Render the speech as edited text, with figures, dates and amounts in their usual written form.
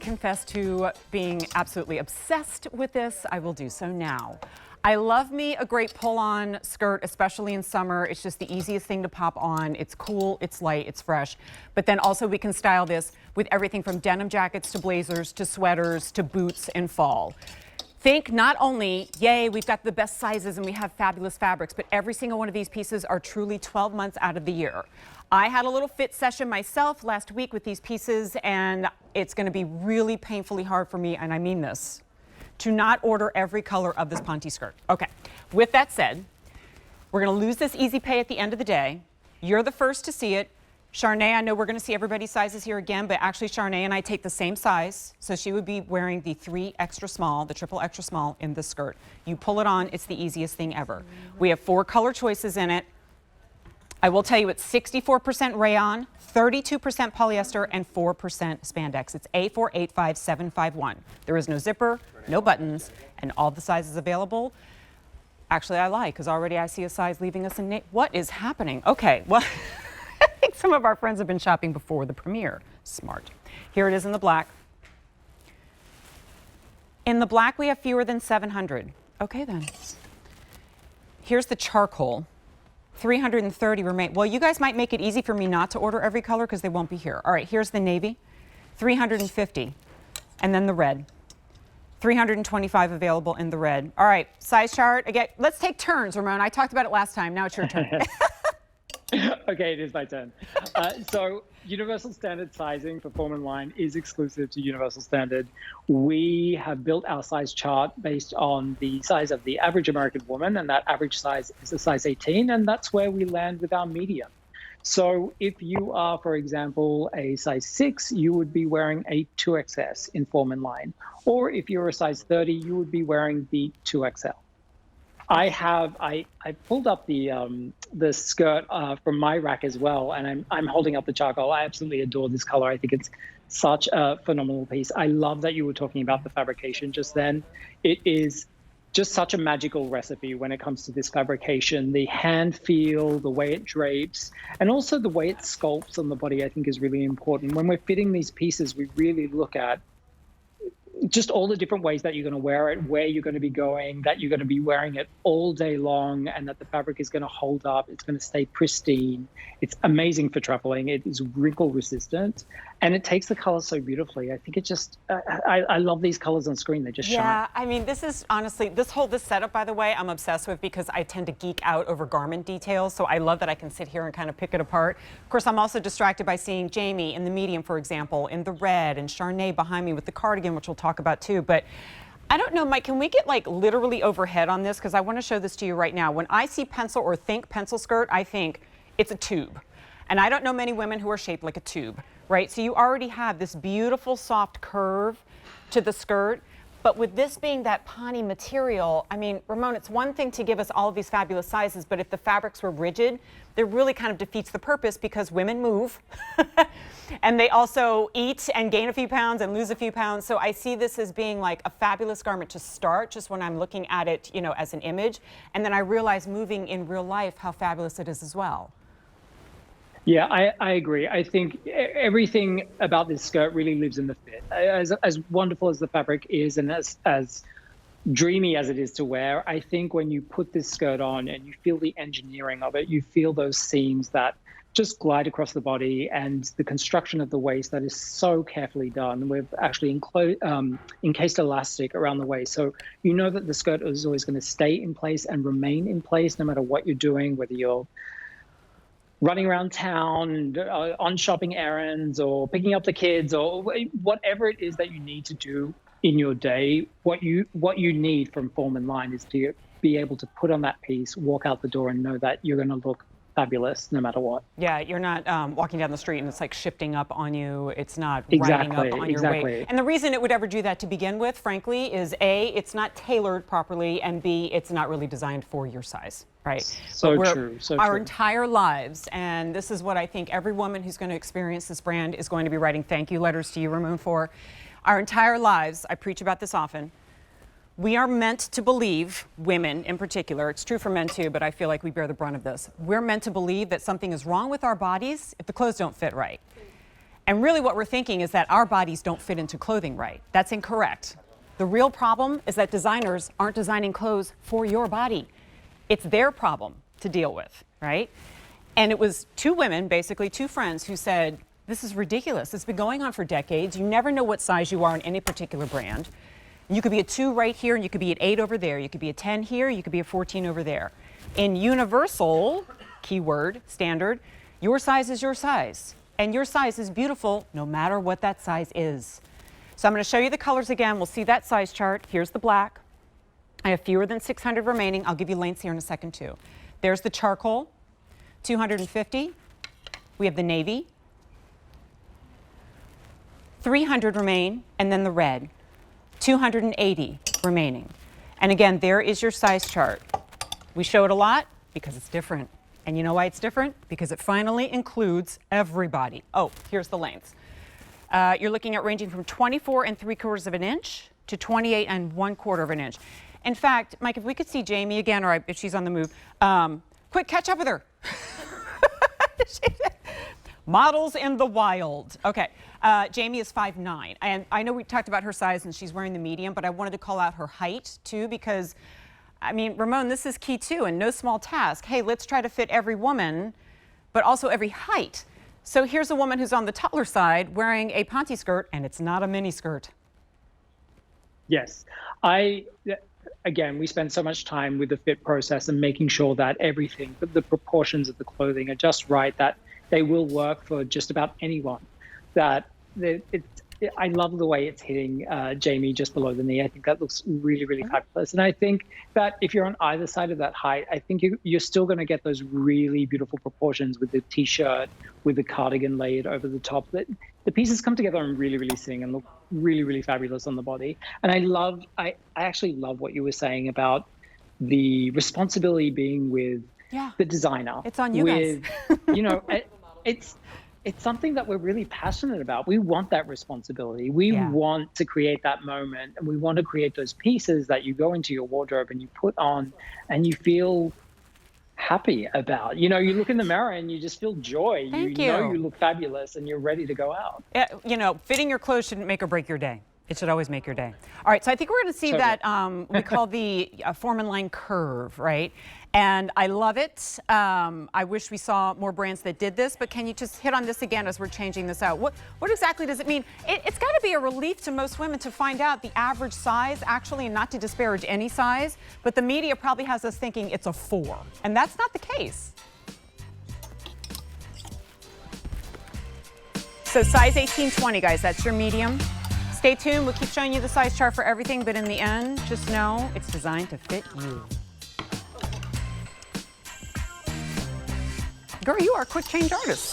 confess to being absolutely obsessed with this, I will do so now. I love me a great pull-on skirt, especially in summer. It's just the easiest thing to pop on. It's cool, it's light, it's fresh. But then also we can style this with everything from denim jackets to blazers to sweaters to boots in fall. Think not only, yay, we've got the best sizes and we have fabulous fabrics, but every single one of these pieces are truly 12 months out of the year. I had a little fit session myself last week with these pieces, and it's going to be really painfully hard for me, and I mean this, to not order every color of this Ponte skirt. Okay, with that said, we're going to lose this easy pay at the end of the day. You're the first to see it. Charnay, I know we're going to see everybody's sizes here again, but actually Charnay and I take the same size. So she would be wearing the 3 extra small, the triple extra small in the skirt. You pull it on, it's the easiest thing ever. We have 4 color choices in it. I will tell you it's 64% rayon, 32% polyester, and 4% spandex. It's A485751. There is no zipper, no buttons, and all the sizes available. Actually, I lie, because already I see a size leaving us in. What is happening? Okay, well, I think some of our friends have been shopping before the premiere. Smart. Here it is in the black. In the black, we have fewer than 700. Okay, then. Here's the charcoal. 330 remain. Well, you guys might make it easy for me not to order every color because they won't be here. All right, here's the navy. 350. And then the red. 325 available in the red. All right, size chart. Again, let's take turns, Ramon. I talked about it last time. Now it's your turn. Okay, it is my turn. So universal standard sizing for Form and Line is exclusive to Universal Standard. We have built our size chart based on the size of the average American woman, and that average size is a size 18, and that's where we land with our medium. So if you are, for example, a size 6, you would be wearing a 2XS in Form and Line. Or if you're a size 30, you would be wearing the 2XL. I pulled up the skirt from my rack as well, and I'm holding up the charcoal. I absolutely adore this color. I think it's such a phenomenal piece. I love that you were talking about the fabrication just then. It is just such a magical recipe when it comes to this fabrication. The hand feel, the way it drapes, and also the way it sculpts on the body, I think is really important. When we're fitting these pieces, we really look at just all the different ways that you're going to wear it, where you're going to be going, that you're going to be wearing it all day long, and that the fabric is going to hold up. It's going to stay pristine. It's amazing for traveling. It is wrinkle resistant, and it takes the color so beautifully. I think it just, I love these colors on screen. They just shine. Yeah, I mean, this is honestly, this setup, by the way, I'm obsessed with because I tend to geek out over garment details. So I love that I can sit here and kind of pick it apart. Of course, I'm also distracted by seeing Jamie in the medium, for example, in the red, and Charnay behind me with the cardigan, which we'll talk about too. But I don't know, Mike, can we get like literally overhead on this? Because I want to show this to you right now. When I see pencil or think pencil skirt, I think it's a tube. And I don't know many women who are shaped like a tube, right? So you already have this beautiful soft curve to the skirt. But with this being that Ponte material, I mean, Ramon, it's one thing to give us all of these fabulous sizes, but if the fabrics were rigid, that really kind of defeats the purpose because women move and they also eat and gain a few pounds and lose a few pounds. So I see this as being like a fabulous garment to start just when I'm looking at it, you know, as an image. And then I realize moving in real life how fabulous it is as well. Yeah, I agree. I think everything about this skirt really lives in the fit. As wonderful as the fabric is and as dreamy as it is to wear, I think when you put this skirt on and you feel the engineering of it, you feel those seams that just glide across the body, and the construction of the waist that is so carefully done. We've actually encased elastic around the waist. So you know that the skirt is always going to stay in place and remain in place no matter what you're doing, whether you're running around town, on shopping errands, or picking up the kids, or whatever it is that you need to do in your day. What you need from Form and Line is to be able to put on that piece, walk out the door, and know that you're going to look fabulous no matter what. Yeah, you're not walking down the street and it's like shifting up on you. It's not riding up on your weight. And the reason it would ever do that to begin with, frankly, is A, it's not tailored properly, and B, it's not really designed for your size, right? So true, so our true. entire lives, and this is what I think every woman who's going to experience this brand is going to be writing thank you letters to you, Ramon, for. Our entire lives, I preach about this often, we are meant to believe, women in particular, it's true for men too, but I feel like we bear the brunt of this. We're meant to believe that something is wrong with our bodies if the clothes don't fit right. And really what we're thinking is that our bodies don't fit into clothing right. That's incorrect. The real problem is that designers aren't designing clothes for your body. It's their problem to deal with, right? And it was two women, basically two friends, who said, this is ridiculous. It's been going on for decades. You never know what size you are in any particular brand. You could be a 2 right here, and you could be an 8 over there. You could be a 10 here, you could be a 14 over there. In universal, keyword, standard, your size is your size. And your size is beautiful no matter what that size is. So I'm going to show you the colors again. We'll see that size chart. Here's the black. I have fewer than 600 remaining. I'll give you lengths here in a second too. There's the charcoal, 250. We have the navy, 300 remain, and then the red, 280 remaining. And again, there is your size chart. We show it a lot because it's different. And you know why it's different? Because it finally includes everybody. Oh, here's the lengths. You're looking at ranging from 24 3/4 of an inch to 28 1/4 of an inch. In fact, Mike, if we could see Jamie again, or if she's on the move, quick, catch up with her. Models in the wild. Okay, Jamie is 5'9", and I know we talked about her size and she's wearing the medium, but I wanted to call out her height too, because I mean, Ramon, this is key too, and no small task. Hey, let's try to fit every woman, but also every height. So here's a woman who's on the taller side wearing a Ponte skirt, and it's not a mini skirt. Yes. Again, we spend so much time with the fit process and making sure that everything, the proportions of the clothing are just right, that they will work for just about anyone. I love the way it's hitting Jamie just below the knee. I think that looks really, really fabulous. And I think that if you're on either side of that height, I think you're still going to get those really beautiful proportions with the t-shirt, with the cardigan layered over the top. The pieces come together and really, really sing and look really, really fabulous on the body. And I actually love what you were saying about the responsibility being with the designer. It's on you guys. You know, it's something that we're really passionate about. We want that responsibility. We want to create that moment, and we want to create those pieces that you go into your wardrobe and you put on and you feel happy about. You know, you look in the mirror and you just feel joy. You know you look fabulous and you're ready to go out. You know, fitting your clothes shouldn't make or break your day. It should always make your day. All right, so I think we're going to see that we call the Foreman line curve, right? And I love it. I wish we saw more brands that did this, but can you just hit on this again as we're changing this out? What exactly does it mean? It's got to be a relief to most women to find out the average size, actually, and not to disparage any size, but the media probably has us thinking it's a 4, and that's not the case. So size 18-20, guys, that's your medium. Stay tuned, we'll keep showing you the size chart for everything, but in the end, just know it's designed to fit you. Girl, you are a quick change artist.